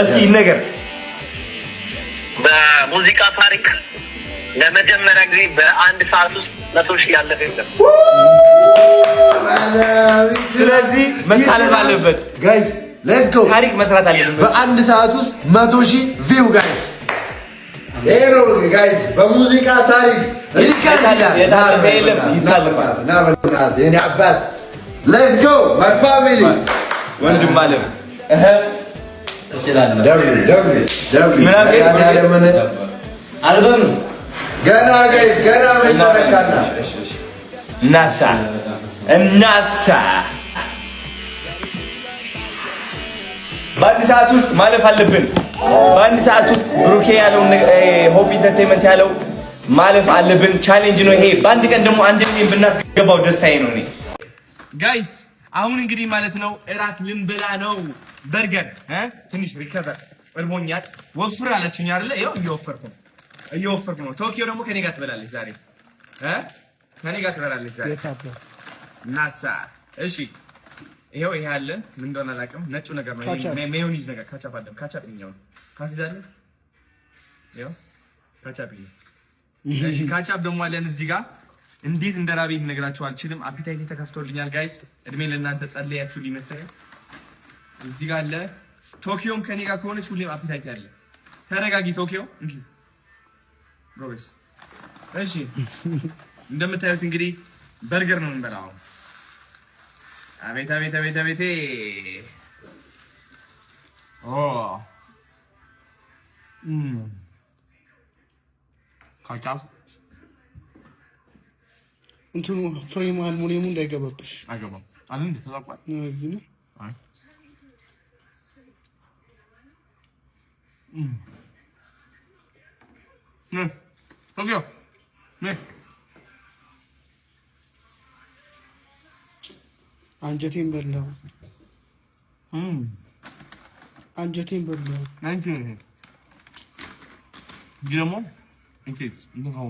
እስኪ ነገር በሙዚቃ ታሪክ ለመጀመሪያ ጊዜ በአንድ ሰዓት ውስጥ 100,000 ያለፈ የለም። ስለዚህ መሳለፍ አለበት ጋይስ ሌትስ ጎ ታሪክ መስራት አለበት። በአንድ ሰዓት ውስጥ 100,000 ቪው ጋይስ ኤሮ ጋይስ በሙዚቃ ታሪክ ይታለፋል የኔ አባት ሌትስ ጎ ማይ ፋሚሊ ወንድም አለ አልበም ገና ጋይስ ገና መሽተረካና እናሳ በአንድ ሰዓት ውስጥ ማለፍ አለብን። በአንድ ሰዓት ውስጥ ብሩኬ ያለው ሆፕ ኢንተርቴይንመንት ያለው ማለፍ አለብን። ቻሌንጅ ነው ይሄ። በአንድ ቀን ደግሞ አንድ ሚሊዮን ብናስገባው ደስታዬ ነው። እኔ ጋይስ አሁን እንግዲህ ማለት ነው እራት ልንበላ ነው። በርገር ትንሽ ሪከቨር እርቦኛል። ወፍር አለችኝ አይደለ? ይኸው እየወፈርኩ ነው። ቶኪዮ ደግሞ ከኔ ጋር ትበላለች ዛሬ ከኔ ጋር ትበላለች ዛሬ ናሳ። እሺ ይሄው ይሄ አለ። ምን እንደሆነ አላውቅም። ነጩ ነገር ነው ሜዮኒዝ ነገር ካቻፕ አለ። ካቻፕ ነው ካሲዛለ ይሄው ካቻፕ ነው። እሺ ካቻፕ ደግሞ አለን እዚህ ጋር። እንዴት እንደራበኝ ልነግራችሁ አልችልም። አፒታይቴ ተከፍቶልኛል ጋይስ። እድሜ ለእናንተ ጸልያችሁ ሊመሰለኝ እዚህ ጋር አለ። ቶኪዮም ከኔ ጋር ከሆነች ሁሌም አፒታይቴ አለ። ተረጋጊ ቶኪዮ እንዴ ጎበስ። እሺ እንደምታዩት እንግዲህ በርገር ነው የምንበላው። አቤት አቤት አቤት አቤት ካቻፕ እንትኑ ፍሬም አልሙኒየሙ እንዳይገባብሽ አይገባም አይደል? ተዛቋል እዚህ ነው። አይ ቶኪዮ አንጀቴን በላው። አንጀቴን በላው። አንቺ ደግሞ እንዴ እንደው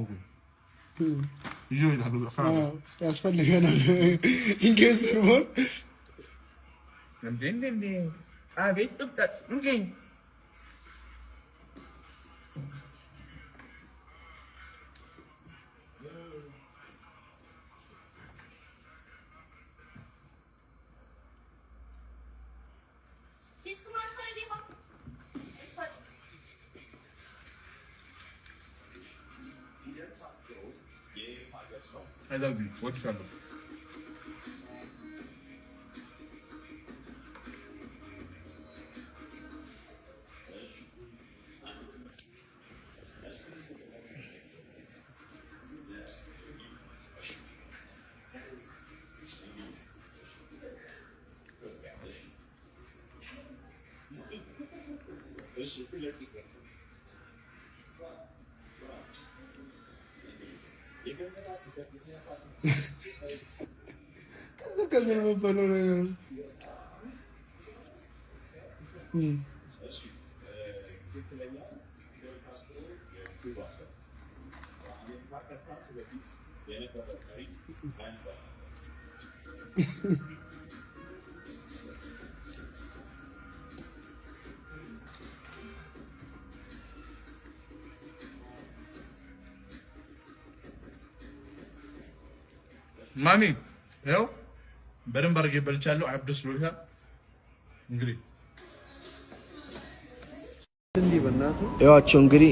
ይጆይላሉ ያስፈልገናል። ኢንጌስ ርቦን እንዴ አቤት ጥብጣት እንዴ I love you. What's your name? ከዚህ ነው በለው ነገር ማሚ ያው በደንብ አድርጌ በልቻለሁ። አብዱስ ብሎሻል። እንግዲህ ያዋቸው እንግዲህ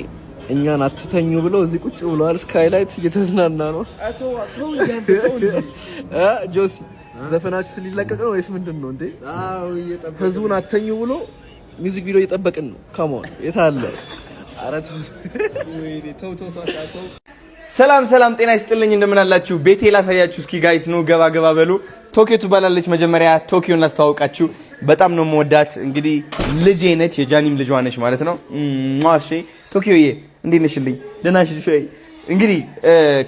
እኛን አትተኙ ብለው እዚህ ቁጭ ብለዋል። ስካይላይት እየተዝናና ነው። ጆሲ ዘፈናችሁ ሊለቀቅ ነው ወይስ ምንድን ነው እንዴ? ህዝቡን አትተኙ ብሎ ሚውዚክ ቪዲዮ እየጠበቅን ነው። ካሞን የታለ? ኧረ ተው። ሰላም ጤና ይስጥልኝ። እንደምን አላችሁ? ቤቴ ላሳያችሁ እስኪ ጋይስ ነው ገባ በሉ። ቶኪዮ ትባላለች። መጀመሪያ ቶኪዮን ላስተዋውቃችሁ። በጣም ነው የምወዳት። እንግዲህ ልጄ ነች፣ የጃኒም ልጇ ነች ማለት ነው። ማሺ ቶኪዮዬ እንዴት ነሽልኝ? ደህና ነሽ ወይ? እንግዲህ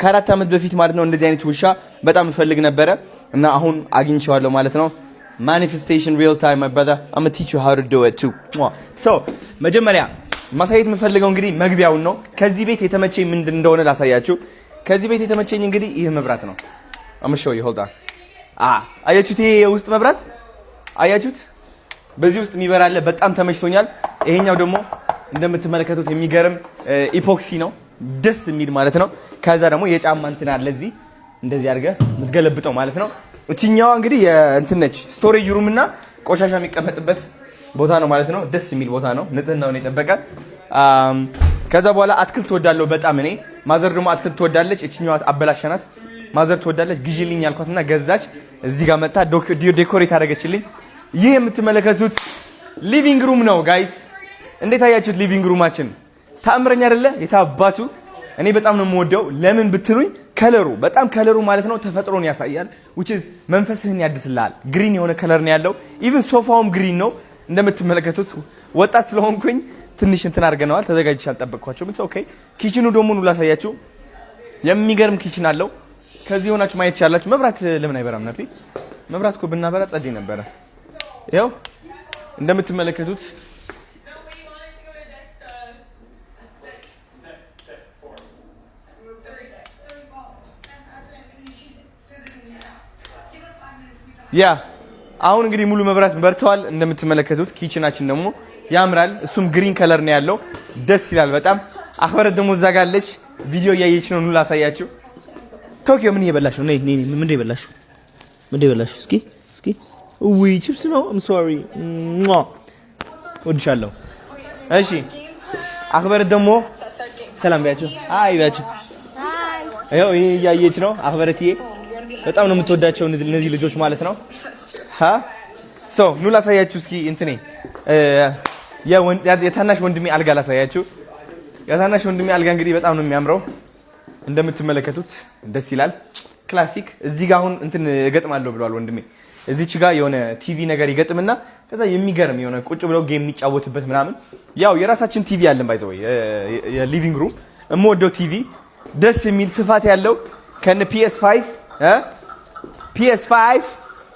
ከ4 ዓመት በፊት ማለት ነው እንደዚህ አይነት ውሻ በጣም እፈልግ ነበረ እና አሁን አግኝቼዋለሁ ማለት ነው። ማኒፌስቴሽን ሪል ታይም my brother I'm gonna teach you how to do it too. so መጀመሪያ ማሳየት የምፈልገው እንግዲህ መግቢያውን ነው። ከዚህ ቤት የተመቸኝ ምንድን እንደሆነ ላሳያችሁ። ከዚህ ቤት የተመቸኝ እንግዲህ ይህ መብራት ነው። አመሻው ይሆልዳ አያችሁት? ይሄ የውስጥ መብራት አያችሁት? በዚህ ውስጥ የሚበራለ በጣም ተመችቶኛል። ይሄኛው ደግሞ እንደምትመለከቱት የሚገርም ኢፖክሲ ነው ደስ የሚል ማለት ነው። ከዛ ደግሞ የጫማ እንትን አለ እዚህ እንደዚህ አድርገህ የምትገለብጠው ማለት ነው። እቺኛዋ እንግዲህ እንትን ነች ስቶሬጅ ሩም እና ቆሻሻ የሚቀመጥበት ቦታ ነው ማለት ነው። ደስ የሚል ቦታ ነው ንጽህናውን የጠበቀ። ከዛ በኋላ አትክልት ትወዳለሁ በጣም እኔ። ማዘር ደግሞ አትክልት ትወዳለች። እቺኛዋ አበላሸናት። ማዘር ትወዳለች ግዢልኝ ያልኳትና ገዛች። እዚህ ጋር መጣ ዴኮሬት አደረገችልኝ። ይህ የምትመለከቱት ሊቪንግ ሩም ነው ጋይስ። እንዴት አያችሁት? ሊቪንግ ሩማችን ተአምረኛ አይደለ? የታባቱ እኔ በጣም ነው የምወደው። ለምን ብትሉኝ ከለሩ በጣም ከለሩ ማለት ነው ተፈጥሮን ያሳያል። which is መንፈስህን ያድስልሃል። ግሪን የሆነ ከለር ነው ያለው። ኢቭን ሶፋውም ግሪን ነው እንደምትመለከቱት። ወጣት ስለሆንኩኝ ትንሽ እንትን አድርገነዋል። ተዘጋጅቼ አልጠበቅኳቸውም። ኢትስ ኦኬ። ኪችኑ ደግሞ ኑ ላሳያችሁ። የሚገርም ኪችን አለው። ከዚህ ሆናችሁ ማየት ትችላላችሁ። መብራት ለምን አይበራም ነበር? መብራት እኮ ብናበራ ጸዴ ነበረ። ይኸው እንደምትመለከቱት ያ አሁን እንግዲህ ሙሉ መብራት በርተዋል። እንደምትመለከቱት ኪችናችን ደግሞ ያምራል። እሱም ግሪን ከለር ነው ያለው። ደስ ይላል በጣም። አክበረት ደግሞ እዛ ጋር አለች። ቪዲዮ እያየች ነው። ኑ ላሳያችሁ። ቶኪዮ ምን እየበላሽ ነው? ነይ ነይ። ምን እየበላሽ? ምን እየበላሽ? እስኪ ውይ ቺፕስ ነው። I'm sorry ወድሻለሁ። እሺ አክበረት ደግሞ ሰላም ቢያችሁ። አይ ቢያችሁ። ይኸው ይሄ እያየች ነው አክበረትዬ። በጣም ነው የምትወዳቸው እነዚህ ልጆች ማለት ነው። ኑ ላሳያችሁ እስኪ እንትኔ የታናሽ ወንድሜ አልጋ ላሳያችሁ። የታናሽ ወንድሜ አልጋ እንግዲህ በጣም ነው የሚያምረው። እንደምትመለከቱት ደስ ይላል። ክላሲክ። እዚህ ጋር አሁን እንትን እገጥማለሁ ብሏል ወንድሜ። እዚች ጋር የሆነ ቲቪ ነገር ይገጥምና ከዛ የሚገርም የሆነ ቁጭ ብለው ጌም የሚጫወትበት ምናምን። ያው የራሳችን ቲቪ አለን ባይዘው የሊቪንግ ሩም እምወደው ቲቪ ደስ የሚል ስፋት ያለው ከነ PS5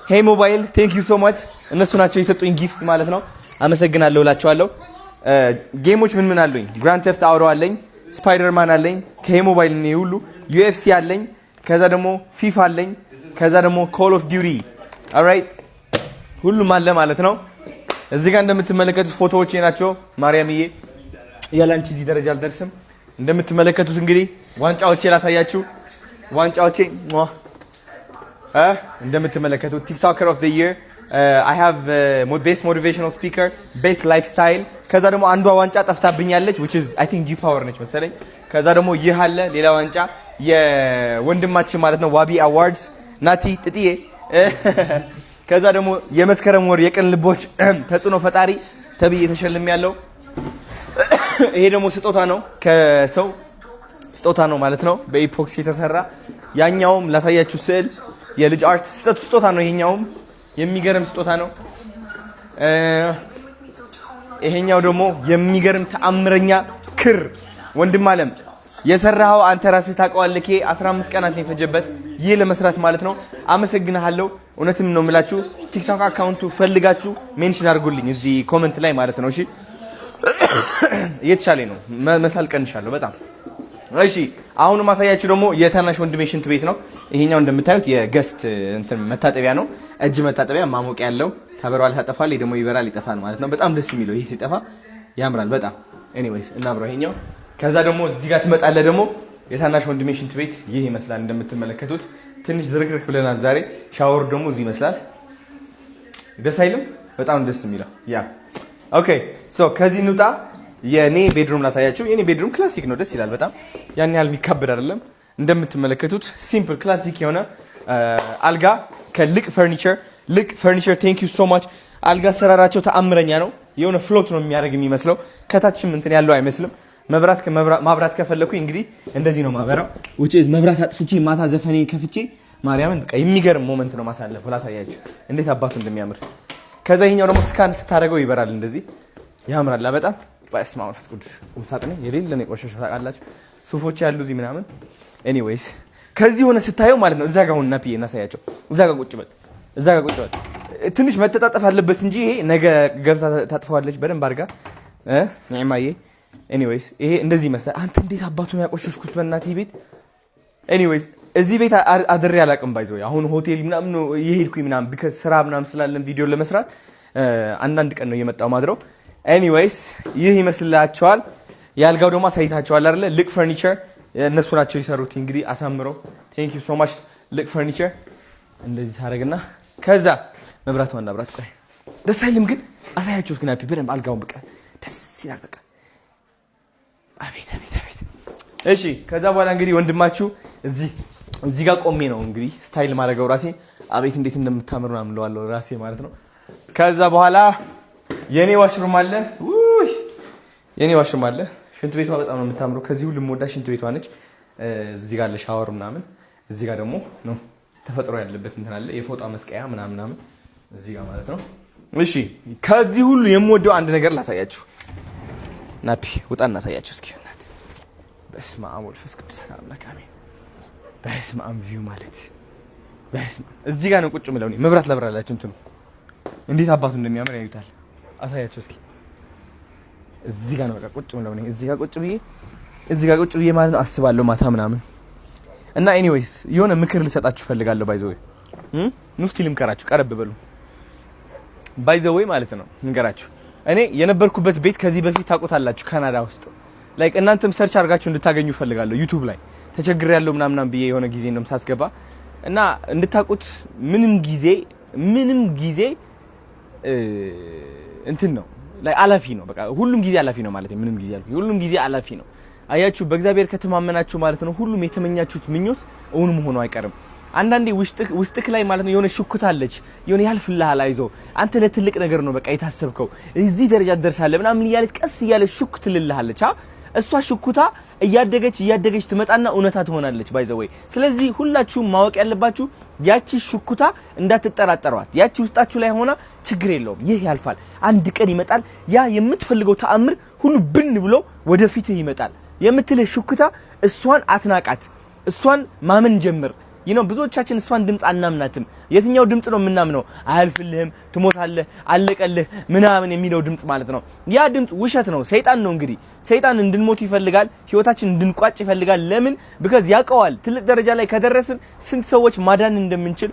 ሄይ ሞባይል ቴንክ ዩ ሶ ማች። እነሱ ናቸው የሰጡኝ ጊፍት ማለት ነው። አመሰግናለሁ እላቸዋለሁ። ጌሞች ምን አሉኝ? ግራንድ ቴፍት አውቶ አለኝ፣ ስፓይደርማን አለኝ ከሄይ ሞባይል ነው ሁሉ፣ UFC አለኝ፣ ከዛ ደግሞ ፊፋ አለኝ፣ ከዛ ደግሞ ኮል ኦፍ ዲዩቲ ኦልራይት ሁሉም አለ ማለት ነው። እዚህ ጋር እንደምትመለከቱት ፎቶዎቼ ናቸው። ማርያምዬ ያላንቺ እዚህ ደረጃ አልደርስም። እንደምትመለከቱት እንግዲህ ዋንጫዎቼ ላሳያችሁ። ዋንጫዎቼ እንደምትመለከቱት ቲክቶከር ኦፍ ዘ ይር I have best motivational speaker, best lifestyle። ከዛ ደግሞ አንዷ ዋንጫ ጠፍታብኛለች which is I think G Power ነች መሰለኝ። ከዛ ደግሞ ይህ አለ ሌላ ዋንጫ የወንድማችን ማለት ነው ዋቢ አዋርድስ ናቲ ጥጥዬ። ከዛ ደግሞ የመስከረም ወር የቅን ልቦች ተጽዕኖ ፈጣሪ ተብዬ ተሸልሜ ያለው። ይሄ ደግሞ ስጦታ ነው ከሰው ስጦታ ነው ማለት ነው በኢፖክሲ የተሰራ። ያኛውም ላሳያችሁ ስዕል የልጅ አርት ስጦታ ነው። ይሄኛውም የሚገርም ስጦታ ነው። ይሄኛው ደግሞ የሚገርም ተአምረኛ ክር ወንድም አለም የሰራው አንተ ራስህ ታውቀዋለህ። 15 ቀናት ነው የፈጀበት ይህ ለመስራት ማለት ነው። አመሰግናለሁ። እውነትም ነው የምላችሁ። ቲክቶክ አካውንቱ ፈልጋችሁ ሜንሽን አድርጉልኝ እዚህ ኮሜንት ላይ ማለት ነው። እሺ እየተሻለ ነው መሳል ቀንሻለሁ በጣም። እሺ አሁን ማሳያችሁ ደግሞ የታናሽ ወንድሜ ሽንት ቤት ነው። ይሄኛው እንደምታዩት የገስት እንትን መታጠቢያ ነው። እጅ መታጠቢያ ማሞቂያ ያለው ታበራዋል፣ ታጠፋል፣ ደግሞ ይበራል፣ ይጠፋል ማለት ነው። በጣም ደስ የሚለው ይሄ ሲጠፋ ያምራል በጣም። ኤኒዌይስ እናብረው ይሄኛው። ከዛ ደግሞ እዚህ ጋር ትመጣለህ ደግሞ የታናሽ ወንድሜ ሽንት ቤት ይህ ይመስላል እንደምትመለከቱት። ትንሽ ዝርክርክ ብለናል ዛሬ። ሻወር ደግሞ እዚህ ይመስላል። ደስ አይልም? በጣም ደስ የሚለው ያ። ኦኬ ሶ ከዚህ እንውጣ። የኔ ቤድሩም ላሳያችሁ። የኔ ቤድሩም ክላሲክ ነው፣ ደስ ይላል በጣም። ያን ያህል የሚካበድ አይደለም። እንደምትመለከቱት ሲምፕል ክላሲክ የሆነ አልጋ ከልቅ ፈርኒቸር ቴንክ ዩ ሶ ማች። አልጋ አሰራራቸው ተአምረኛ ነው። የሆነ ፍሎት ነው የሚያደርግ የሚመስለው። ከታችም እንትን ያለው አይመስልም። ማብራት ከፈለኩኝ እንግዲህ እንደዚህ ነው ማበራው። መብራት አጥፍቼ ማታ ዘፈኔ ከፍቼ ማርያምን በቃ የሚገርም ሞመንት ነው ማሳለፈው። ላሳያችሁ እንዴት አባቱ እንደሚያምር። ከዛ ይሄኛው ደግሞ ስካን ስታደርገው ይበራል እንደዚህ ያምራል በጣም። በስመ አብ ወመንፈስ ቅዱስ ቁምሳጥኔ የሌለ ነው የቆሸሸው ታውቃላችሁ። ሱፎች ያሉ እዚህ ምናምን። ኤኒዌይስ ከዚህ ሆነ ስታየው ማለት ነው። እዛ ጋር ሆነና ፒዬ እናሳያቸው። እዛ ጋር ቁጭ በል። ትንሽ መተጣጠፍ አለበት እንጂ ይሄ ነገ ገብታ ታጥፈዋለች በደንብ አድርጋ ነዕማዬ። ኤኒዌይስ ይሄ እንደዚህ ይመስላል። አንተ እንዴት አባቱን ያቆሸሽኩት በእናትህ ቤት። ኤኒዌይስ እዚህ ቤት አድሬ አላውቅም ባይዘው። አሁን ሆቴል ምናምን ነው የሄድኩኝ ምናምን ቢከስ ስራ ምናምን ስላለን ቪዲዮ ለመስራት አንዳንድ ቀን ነው የመጣው ማድረው። ኤኒዌይስ ይህ ይመስላችኋል። ያልጋው ደግሞ አሳይታችኋል አይደለ? ልቅ ፈርኒቸር እነሱ ናቸው የሰሩት እንግዲህ አሳምረው። ቴንክ ዩ ሶ ማች ልቅ ፈርኒቸር። እንደዚህ ታደርግና ከዛ መብራት ዋና መብራት ቆይ ደስ አይልም ግን አሳያችሁስ ግን በደንብ አልጋውን በቃ ደስ ይላል በቃ አቤት አቤት አቤት። እሺ ከዛ በኋላ እንግዲህ ወንድማችሁ እዚህ ጋር ቆሜ ነው እንግዲህ ስታይል ማድረገው ራሴ አቤት እንዴት እንደምታምሩ ነው አምለዋለሁ ራሴ ማለት ነው። ከዛ በኋላ የኔ ዋሽሩም አለ የኔ ዋሽሩም አለ። ሽንት ቤቷ በጣም ነው የምታምረው። ከዚህ ሁሉ የምወዳ ሽንት ቤቷ ነች። እዚህ ጋር አለ ሻወር ምናምን። እዚህ ጋር ደግሞ ነው ተፈጥሮ ያለበት እንትን አለ የፎጣ መስቀያ ምናምን እዚህ ጋር ማለት ነው። እሺ ከዚህ ሁሉ የምወደው አንድ ነገር ላሳያችሁ። ናፒ ውጣ እናሳያችሁ እስኪ እናት። በስመ አብ ወመንፈስ ቅዱስ አምላክ አሜን። በስመ አብ ቪው ማለት በስመ አብ እዚህ ጋር ነው ቁጭ ምለው ነው። መብራት ላብራላችሁ እንትኑ እንዴት አባቱ እንደሚያምር ያዩታል። አሳያችሁ እስኪ እዚህ ጋር ነው በቃ ቁጭ ምለው ነው። እዚህ ጋር ቁጭ ብዬ ማለት ነው አስባለሁ ማታ ምናምን እና ኤኒዌይስ የሆነ ምክር ልሰጣችሁ ፈልጋለሁ። ባይዘው እስኪ ልምከራችሁ፣ ቀረብ በሉ። ባይዘው ማለት ነው ልንገራችሁ። እኔ የነበርኩበት ቤት ከዚህ በፊት ታውቁታላችሁ፣ ካናዳ ውስጥ ላይክ እናንተም ሰርች አድርጋችሁ እንድታገኙ ፈልጋለሁ። ዩቲዩብ ላይ ተቸግሬያለሁ ምናምን ብዬ የሆነ ጊዜ እንደም ሳስገባ እና እንድታውቁት ምንም ጊዜ እንትን ነው ላይ አላፊ ነው። በቃ ሁሉም ጊዜ አላፊ ነው ማለት ነው። ምንም ጊዜ አላፊ ሁሉም ጊዜ አላፊ ነው። አያችሁ በእግዚአብሔር ከተማመናችሁ ማለት ነው ሁሉም የተመኛችሁት ምኞት እውን መሆኑ አይቀርም። አንዳንዴ ውስጥክ ላይ ማለት ነው የሆነ ሽኩታ አለች፣ የሆነ ያልፍልሃል፣ አይዞ አንተ ለትልቅ ነገር ነው በቃ የታሰብከው እዚህ ደረጃ ትደርሳለህ ምናምን እያለች ቀስ እያለች ሹክ ትልልሃለች። እሷ ሽኩታ እያደገች ትመጣና እውነታ ትሆናለች ባይዘወይ። ስለዚህ ሁላችሁም ማወቅ ያለባችሁ ያቺ ሽኩታ እንዳትጠራጠሯት። ያቺ ውስጣችሁ ላይ ሆና ችግር የለውም ይህ ያልፋል፣ አንድ ቀን ይመጣል፣ ያ የምትፈልገው ተአምር ሁሉ ብን ብሎ ወደፊት ይመጣል የምትልህ ሽኩታ እሷን አትናቃት፣ እሷን ማመን ጀምር። ብዙዎቻችን እሷን ድምጽ አናምናትም። የትኛው ድምጽ ነው የምናምነው? አያልፍልህም፣ ትሞታለህ፣ አለቀልህ ምናምን የሚለው ድምጽ ማለት ነው። ያ ድምጽ ውሸት ነው፣ ሰይጣን ነው። እንግዲህ ሰይጣን እንድንሞት ይፈልጋል፣ ህይወታችን እንድንቋጭ ይፈልጋል። ለምን? ቢካዝ ያውቀዋል ትልቅ ደረጃ ላይ ከደረስን ስንት ሰዎች ማዳን እንደምንችል፣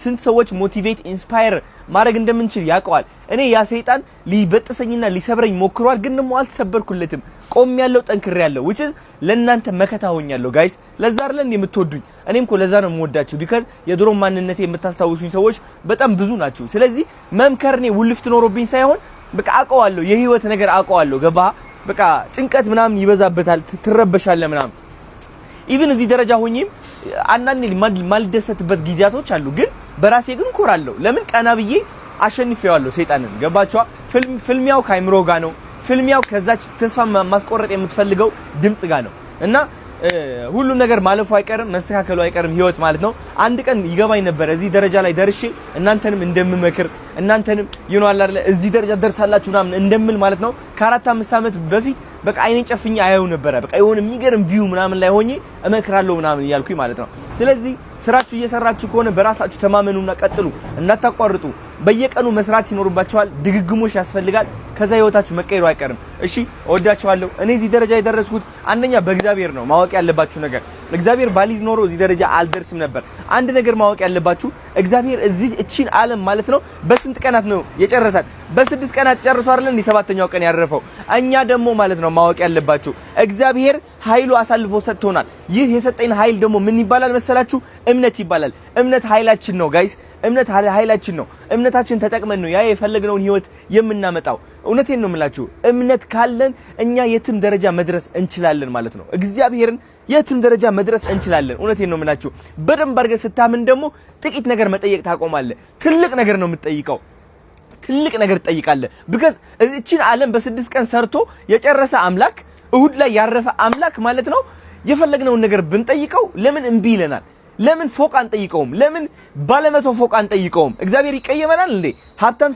ስንት ሰዎች ሞቲቬት ኢንስፓየር ማድረግ እንደምንችል ያውቀዋል። እኔ ያ ሰይጣን ሊበጥሰኝና ሊሰብረኝ ሞክሯል፣ ግን ደግሞ አልተሰበርኩለትም። ቆም ያለው ጠንክሬ ያለው which is ለእናንተ መከታ ሆኛለሁ ጋይስ። ለዛ አይደል የምትወዱኝ? እኔም እኮ ለዛ ነው የምወዳችሁ። ቢካዝ የድሮ ማንነቴ የምታስታውሱኝ ሰዎች በጣም ብዙ ናችሁ። ስለዚህ መምከርኔ ውልፍት ኖሮብኝ ሳይሆን በቃ አውቀዋለሁ፣ የህይወት ነገር አውቀዋለሁ። ገባህ? በቃ ጭንቀት ምናምን ይበዛበታል፣ ትረበሻለህ ምናምን። ኢቭን እዚህ ደረጃ ሆኜም አንዳንዴ ማልደሰትበት ጊዜያቶች አሉ፣ ግን በራሴ ግን ኮራለሁ። ለምን? ቀና ብዬ አሸንፌዋለሁ ሰይጣንን። ገባችኋ? ፍልሚያው ከአይምሮ ጋር ነው። ፍልሚያው ከዛች ተስፋ ማስቆረጥ የምትፈልገው ድምጽ ጋር ነው። እና ሁሉም ነገር ማለፉ አይቀርም፣ መስተካከሉ አይቀርም ህይወት ማለት ነው። አንድ ቀን ይገባኝ ነበር እዚህ ደረጃ ላይ ደርሼ እናንተንም እንደምመክር እናንተንም ይኖር አይደል እዚህ ደረጃ ደርሳላችሁ ምናምን እንደምል ማለት ነው። ከ4-5 ዓመት በፊት በቃ አይኔን ጨፍኜ አየው ነበር። በቃ የሆነ የሚገርም ቪው ምናምን ላይ ሆኜ እመክራለሁ ምናምን እያልኩኝ ማለት ነው። ስለዚህ ስራችሁ እየሰራችሁ ከሆነ በራሳችሁ ተማመኑና ቀጥሉ፣ እንዳታቋርጡ። በየቀኑ መስራት ይኖርባችኋል። ድግግሞሽ ያስፈልጋል። ከዛ ህይወታችሁ መቀየሩ አይቀርም። እሺ እወዳችኋለሁ። እኔ እዚህ ደረጃ የደረስኩት አንደኛ በእግዚአብሔር ነው። ማወቅ ያለባችሁ ነገር እግዚአብሔር ባሊዝ ኖሮ እዚህ ደረጃ አልደርስም ነበር። አንድ ነገር ማወቅ ያለባችሁ እግዚአብሔር እቺን ዓለም ማለት ነው በስንት ቀናት ነው የጨረሳት? በ6 ቀናት ጨርሶ አይደል እንዴ 7ኛው ቀን ያረፈው? እኛ ደግሞ ማለት ነው ማወቅ ያለባችሁ እግዚአብሔር ኃይሉ አሳልፎ ሰጥቶናል። ይህ የሰጠን ኃይል ደግሞ ምን ይባላል መሰላችሁ? እምነት ይባላል። እምነት ኃይላችን ነው ጋይስ። እምነት ኃይላችን ነው። እምነታችን ተጠቅመን ነው ያ የፈለግነውን ህይወት የምናመጣው። እውነቴን ነው የምላችሁ። እምነት ካለን እኛ የትም ደረጃ መድረስ እንችላለን ማለት ነው። እግዚአብሔርን የትም ደረጃ መድረስ እንችላለን። እውነቴን ነው የምላችሁ። በደንብ አድርገህ ስታምን ደግሞ ጥቂት ነገር መጠየቅ ታቆማለህ። ትልቅ ነገር ነው የምትጠይቀው። ትልቅ ነገር ትጠይቃለህ። ቢካዝ እቺን ዓለም በ6 ቀን ሰርቶ የጨረሰ አምላክ፣ እሁድ ላይ ያረፈ አምላክ ማለት ነው። የፈለግነውን ነገር ብንጠይቀው ለምን እምቢ ይለናል? ለምን ፎቅ አንጠይቀውም? ለምን ባለመቶ ፎቅ አንጠይቀውም? እግዚአብሔር ይቀየመናል እንዴ? ሀብታም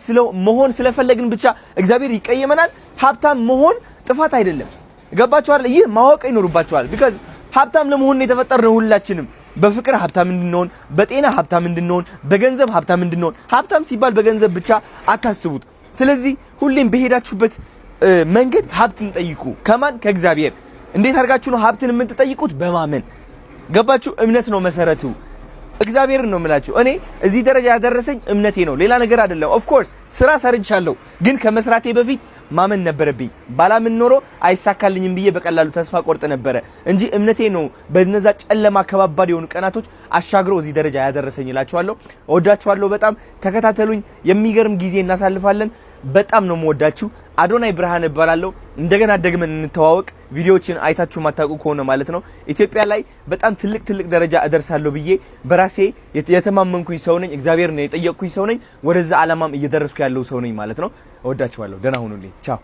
መሆን ስለፈለግን ብቻ እግዚአብሔር ይቀየመናል? ሀብታም መሆን ጥፋት አይደለም። ገባችኋል? ይህ ማወቅ ይኖርባችኋል። ቢካዝ ሀብታም ለመሆን የተፈጠርነው ሁላችንም በፍቅር ሀብታም እንድንሆን፣ በጤና ሀብታም እንድንሆን፣ በገንዘብ ሀብታም እንድንሆን። ሀብታም ሲባል በገንዘብ ብቻ አታስቡት። ስለዚህ ሁሌም በሄዳችሁበት መንገድ ሀብትን ጠይቁ። ከማን? ከእግዚአብሔር። እንዴት አድርጋችሁ ነው ሀብትን የምትጠይቁት? በማመን። ገባችሁ? እምነት ነው መሰረቱ። እግዚአብሔርን ነው የምላችሁ። እኔ እዚህ ደረጃ ያደረሰኝ እምነቴ ነው፣ ሌላ ነገር አይደለም። ኦፍ ኮርስ ስራ ሰርቻለሁ፣ ግን ከመስራቴ በፊት ማመን ነበረብኝ። ባላምን ኖሮ አይሳካልኝም ብዬ በቀላሉ ተስፋ ቆርጥ ነበረ እንጂ እምነቴ ነው በነዛ ጨለማ ከባባድ የሆኑ ቀናቶች አሻግሮ እዚህ ደረጃ ያደረሰኝ እላችኋለሁ። እወዳችኋለሁ በጣም ተከታተሉኝ። የሚገርም ጊዜ እናሳልፋለን። በጣም ነው የምወዳችሁ። አዶናይ ብርሃን እባላለሁ። እንደገና ደግመን እንተዋወቅ። ቪዲዮዎችን አይታችሁ ማታውቁ ከሆነ ማለት ነው። ኢትዮጵያ ላይ በጣም ትልቅ ደረጃ እደርሳለሁ ብዬ በራሴ የተማመንኩኝ ሰው ነኝ። እግዚአብሔር ነው የጠየቅኩኝ ሰው ነኝ። ወደዛ ዓላማም እየደረስኩ ያለው ሰው ነኝ ማለት ነው። እወዳችኋለሁ። ደህና ሁኑልኝ። ቻው